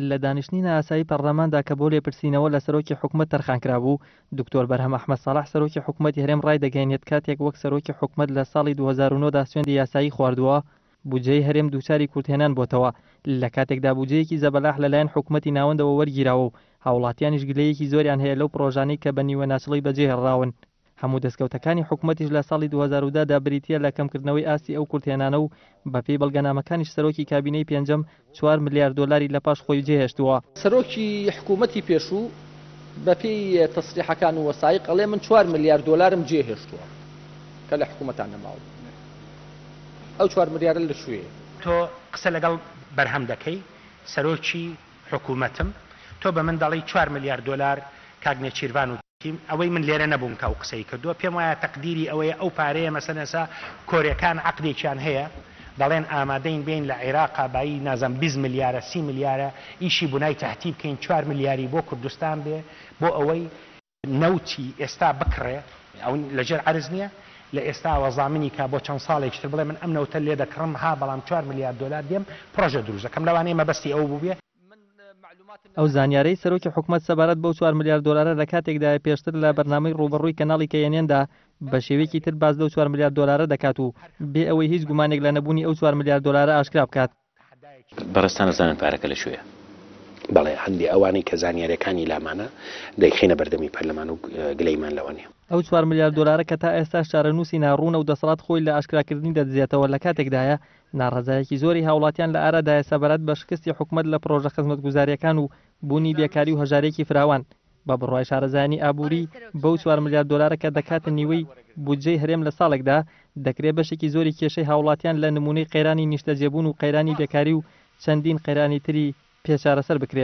لە دانیشتنی ئاسایی پەرلەماندا کە بۆ لێپرسینەوە لە سەرۆکی حکوومەت تەرخانکرابوو، دکتۆر بەرهەم ئەحمەد ساڵح سەرۆکی حکوومەتی هەرێم ڕای دەگەیەنێت کاتێک وەک سەرۆکی حکوومەت لە ساڵی 2009 دا سوێندی یاسایی خواردووە بودجەی هەرێم دووچاری کورتهێنان بۆتەوە، لە کاتێکدا بودجەیەکی زەبەلاح لەلایەن حکوومەتی ناوەندەوە وەرگیراوە و هاوڵاتیانیش گلەیەکی زۆریان هەیە لەو پرۆژانەی کە بە نیوە ناچڵی بەجێهێڕاون. هەموو دەستکەوتەکانی حکوومەتیش لە ساڵی 2010 دا بریتیە لە کەمکردنەوەی ئاستی ئەو کورتهێنانە و بەپێی بەڵگەنامەکانیش سەرۆکی کابینەی پێنجەم 4 ملیار دۆلاری لە پاش خۆی جێهێشتووە. سەرۆکی حکوومەتی پێشوو بەپێی تەسریحەکان و وەسایق ئەڵێ من 4 ملیار دۆلارم جێهێشتووە کە لە حکوومەتان نەماوە. ئەو 4 ملیارە لە شوێ تۆ قسە لەگەڵ بەرهەم دەکەی سەرۆکی حکوومەتم تۆ بە من دەڵی 4 ملیار دۆلار کاگنێ چیروان و ئەوەی من لێرە نەبووم کە ئەو قسەی کردووە پێم وایە تەقدیری ئەوەیە ئەو پارەیە مەسەلەنسا کۆریەکان عەقدێکیان هەیە دەڵێن ئامادەین بین لە عێراقا بایی نازەم 20 ملیارە 30 ملیارە ئیشی بنای تەحتیب بکەین 4 ملیاری بۆ کوردستان بێ بۆ ئەوەی نەوتی ئێستا بکڕێ ئەو لەژێر عەرز نییە لە ئێستا وەزامنی کا بۆ چەند ساڵێکتر بڵێ من ئەم نەوتە لێ دەکڕم ها بەڵام 4 ملیار دۆلار دێم پرۆژە دروست دەکەم لەوانەیە مەبەستی ئەو بووبێ. ئەو زانیارەی سەرۆکی حکوومەت سەبارەت بەو 4 ملیار دۆلارە لە کاتێکدا پێشتر لە بەرنامەی ڕوبەڕووی کەناڵی کەیەنێندا بە شێوەیەکی تر باز لەو 4 ملیار دۆلارە دەکات و بێ ئەوەی هیچ گومانێک لە نەبوونی ئەو 4 ملیار دۆلارە ئاشکرا بکات. بەڕێستان دەزانن پارەکە لەکوێیە؟ بەڵێ هەندی ئەوانەی کە زانیاریەکانی لامانە دەیخینە بەردەمی پەرلەمان و گلەیمان لەوە نییە. ئەو 4 ملیار دۆلارە کە تا ئێستا شارەنووسی ناڕوونە و دەسەڵات خۆی لە ئاشکراکردنی دەدزێتەوە لە کاتێکدایە ناڕەزایەکی زۆری هاوڵاتیان لە ئارادایە سەبارەت بە شکستی حکوومەت لە پرۆژە خزمەتگوزاریەکان و بوونی بێکاری و هەژارێکی فراوان بە بڕوای شارەزایانی ئابووری بەو 4 ملیار دۆلارە کە دەکاتە نیوەی بودجەی هەرێم لە ساڵێکدا دەکرێت بەشێکی زۆری کێشەی هاوڵاتیان لە نمونەی قەیرانی نیشتەجێبوون و قەیرانی بێکاری و چەندین قەیرانی تری پێچارەسەر بکرێت.